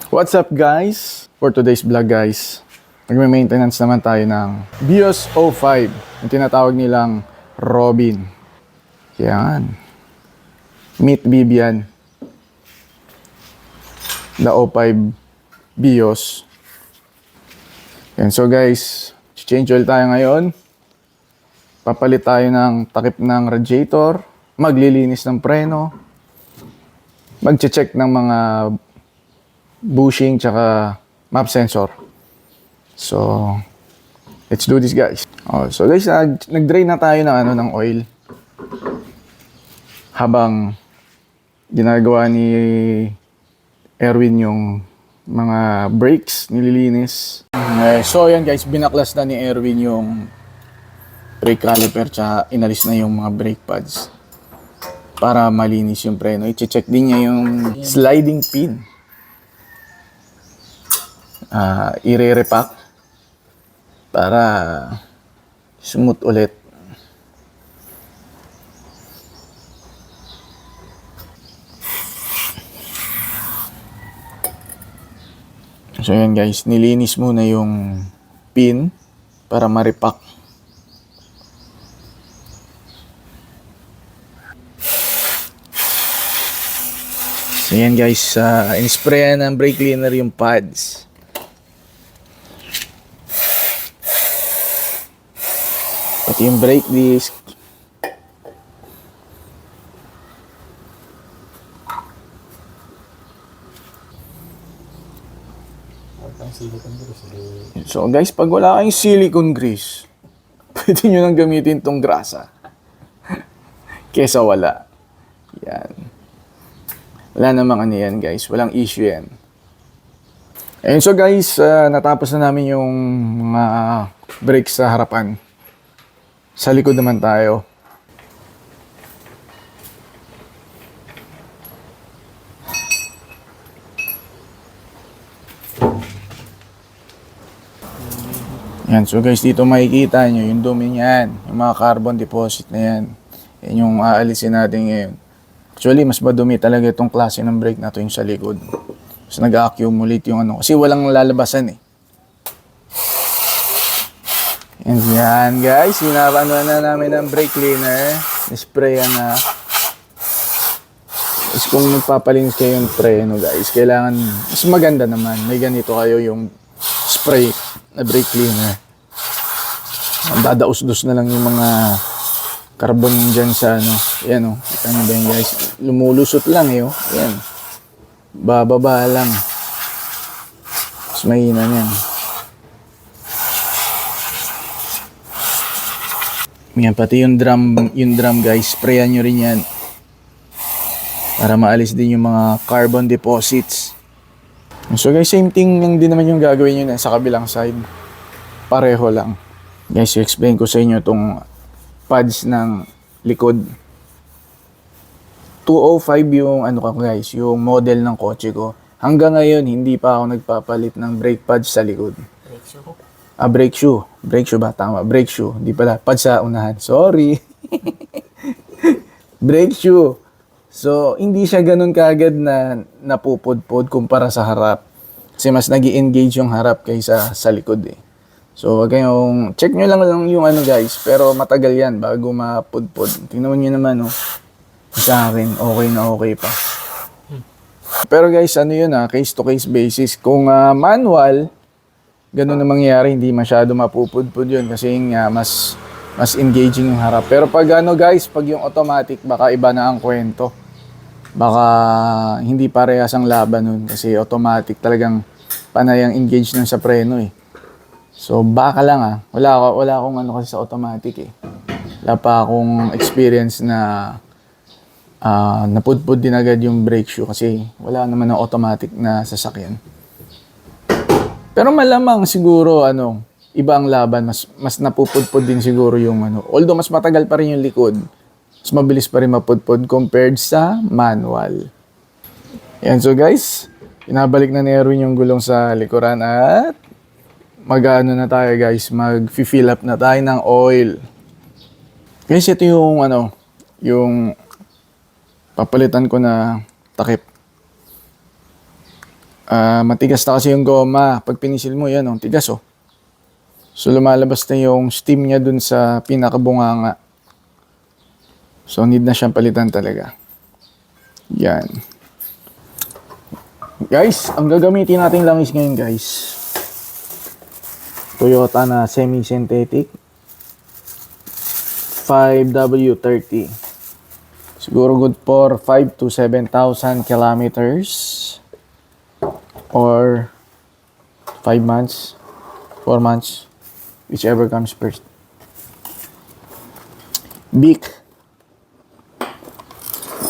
What's up guys? For today's vlog guys, magme-maintenance naman tayo ng Bios O5, yung tinatawag nilang Robin. Yan. Meet Bibian. The O5 Bios. Yan. So guys, change oil tayo ngayon. Papalit tayo ng takip ng radiator. Maglilinis ng preno. Magche-check ng mga bushing tsaka map sensor. So, let's do this guys. So guys, nag-drain na tayo ng oil. Habang ginagawa ni Erwin yung mga brakes, nililinis. So yan guys, binaklas na ni Erwin yung brake caliper tsaka inalis na yung mga brake pads para malinis yung preno. I-check din niya yung sliding pin. I-re-repack para smooth ulit. So yan guys, nilinis muna yung pin para ma-repack. So yan guys, in-sprayan ng brake cleaner yung pads. Pati yung brake disc. So guys, pag wala kayong silicone grease, pwede nyo nang gamitin tong grasa. Kesa wala. Yan. Wala namang ano yan guys. Walang issue yan. And so guys, natapos na namin yung mga brakes sa harapan. Sa likod naman tayo. Yan, so guys, dito makikita nyo yung dumi niyan, yung mga carbon deposit na yan. Yan yung aalisin natin ngayon. Actually, mas madumi talaga itong klase ng brake na to yung sa likod. So nag-accumulate yung ano, kasi walang lalabasan eh. And yan guys, sinapano na namin ng brake cleaner. Sprayan na. Tapos kung magpapalinis kayo yung preno guys, kailangan, mas maganda naman, may ganito kayo yung spray na brake cleaner. Dadaus-dus na lang yung mga carbon dyan sa ano. Yan o, kita nyo ba yun guys? Lumulusot lang eh o. Yan. Bababa lang. Mas mahina yan. Yan, pati yung drum guys, sprayan nyo rin yan. Para maalis din yung mga carbon deposits. So guys, same thing lang din naman yung gagawin nyo na sa kabilang side. Pareho lang. Guys, i-explain ko sa inyo itong pads ng likod. 205 yung ano ka guys, yung model ng kotse ko. Hanggang ngayon, hindi pa ako nagpapalit ng brake pads sa likod. Brake shoe? Brake shoe. Brake shoe ba? Tama. Brake shoe. Hindi pala. Pads sa unahan. Sorry. Brake shoe. So, hindi siya ganun kaagad na napupudpod kumpara sa harap. Kasi mas nag-i-engage yung harap kaysa sa likod eh. So, wag kayong, check nyo lang yung ano guys, pero matagal yan bago mapudpod. Tingnan nyo naman oh. Sa akin, okay na okay pa. Pero guys, ano yun case to case basis. Kung manual, ganun na mangyayari, hindi masyado mapupudpod yun kasi nga mas engaging yung harap. Pero pag ano guys, pag yung automatic, baka iba na ang kwento. Baka hindi parehas ang laban nun kasi automatic talagang panay ang engage nun sa preno eh. So baka lang wala akong ano kasi sa automatic eh. Wala pa akong experience na napudpud din agad yung brake shoe kasi wala naman ng automatic na sasakyan. Pero malamang siguro iba ang laban, mas napupudpud din siguro yung although mas matagal pa rin yung likod, mas mabilis pa rin mapudpud compared sa manual. Yan, so guys, inabalik na ni Erwin yung gulong sa likuran at mag-ano na tayo guys, mag-fill up na tayo ng oil. Guys, ito yung yung papalitan ko na takip. Matigas na kasi yung goma. Pag pinisil mo, yan, oh, tigas, oh. So, lumalabas na yung steam niya dun sa pinakabunganga. So, need na siyang palitan talaga. Yan. Guys, ang gagamitin natin langis ngayon, guys. Toyota na semi-synthetic. 5W30. Siguro good for 5 to 7,000 kilometers. Or 5 months, 4 months, whichever comes first. Bic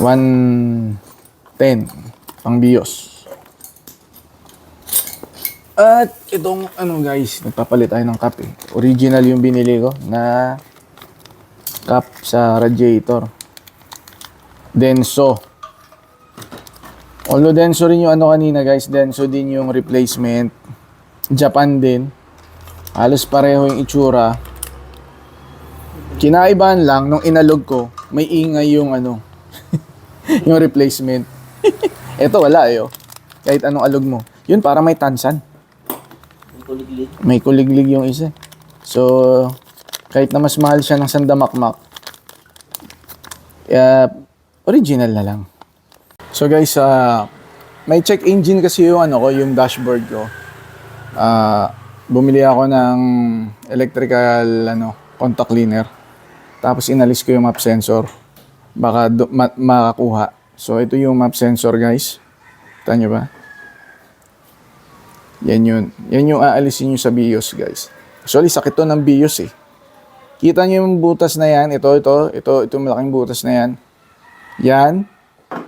110 pang BIOS. At itong ano guys, nagpapalit tayo ng cap eh. Original yung binili ko na cap sa radiator. Denso. Although Denso rin yung ano kanina guys, Denso din yung replacement. Japan din. Halos pareho yung itsura. Kinaibahan lang, nung inalog ko, may ingay yung ano, yung replacement. Ito wala eh, oh. Kahit anong alog mo. Yun para may tansan. May kuliglig yung isa. So, kahit na mas mahal siya ng sandamakmak, original na lang. So guys, may check engine kasi yung ano ko, yung dashboard ko. Bumili ako ng electrical contact cleaner. Tapos inalis ko yung map sensor. Baka makakuha. So ito yung map sensor guys. Kita nyo ba? Yan yun. Yan yung aalisin nyo sa BIOS guys. Actually sakit to ng BIOS eh. Kita nyo yung butas na yan. Ito malaking butas na yan. Yan.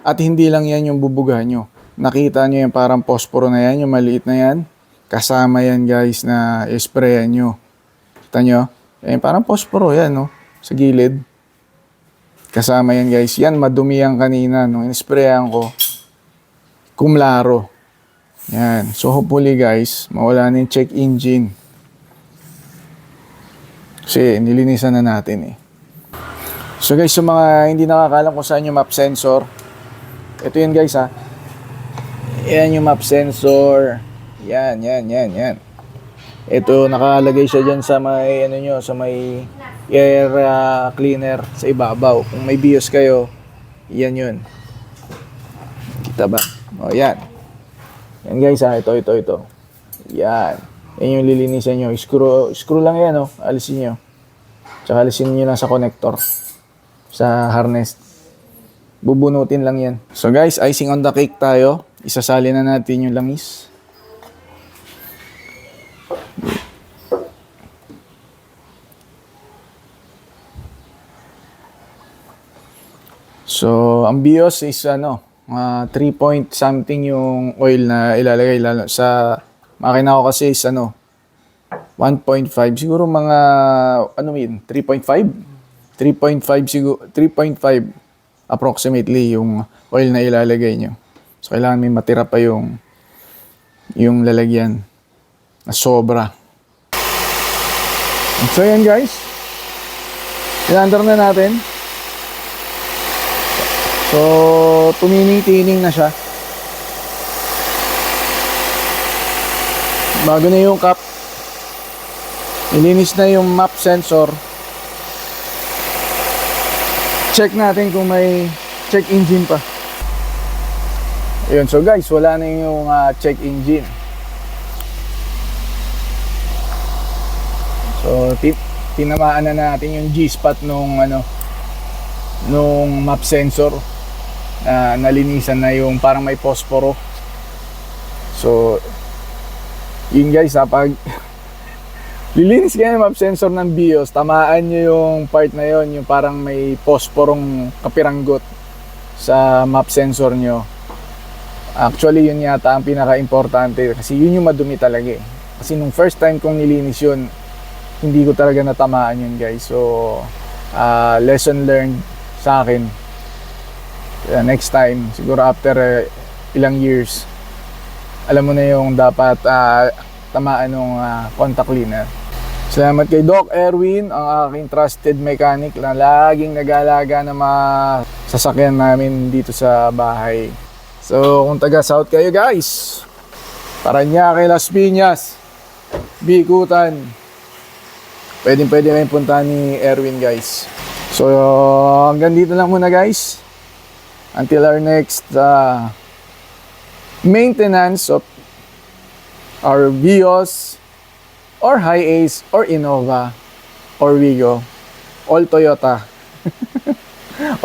At hindi lang yan yung bubuga nyo. Nakita nyo yung parang posporo na yan, yung maliit na yan. Kasama yan guys na sprayan nyo. Kita nyo? Yan, parang posporo yan, no? Sa gilid. Kasama yan guys. Yan, madumi yan kanina. Nung in-sprayan ko, kumlaro. Yan. So hopefully guys, mawala na yung check engine. Kasi nilinisan na natin eh. So guys, yung mga hindi nakakalam kung saan yung map sensor, ito yun guys ha. Yan yung map sensor. Yan. Ito nakalagay siya dyan sa may sa may air cleaner sa ibabaw. Kung may BIOS kayo, yan yun. Kita ba? O yan. Yan guys ha, ito. Yan. Yan yung lilinisan nyo. Screw lang yan alisin nyo. Tsaka alisin nyo lang sa connector. Sa harness. Bubunutin lang yan. So guys, icing on the cake tayo. Isasali na natin yung langis. So, ang BIOS is 3 point something yung oil na ilalagay lalo sa makina ko kasi is 1.5 siguro mga 3.5 siguro 3.5 approximately yung oil na ilalagay nyo. So, kailangan may matira pa yung lalagyan na sobra. So, yan guys. Ilandar na natin. So, tumining-tining na siya. Bago na yung cap. Ilinis na yung map sensor. Check natin kung may check engine pa. Ayun, so guys, wala na yung check engine. So, tinamaan na natin yung G-spot nung map sensor. Nalinisan na yung parang may posporo. So, yun guys, pag lilinis kayo ng map sensor ng BIOS, tamaan nyo yung part na yon, yung parang may posporong kapiranggot sa map sensor nyo. Actually, yun yata ang pinaka-importante kasi yun yung madumi talaga eh. Kasi nung first time kong nilinis yun, hindi ko talaga natamaan yun guys. So, lesson learned sa akin. Next time, siguro after ilang years, alam mo na yung dapat tamaan ng contact cleaner. Salamat kay Doc Erwin, ang aking trusted mechanic na laging nag-aalaga ng mga sasakyan namin dito sa bahay. So, kung taga South kayo guys, Parañaque, Las Piñas, Bikutan. Pwede kayong punta ni Erwin, guys. So, hanggang dito lang muna, guys. Until our next maintenance of our Vios or Hi-Ace or Innova or Wigo. All Toyota.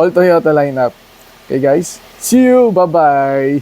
All Toyota lineup. Okay, guys. See you. Bye-bye.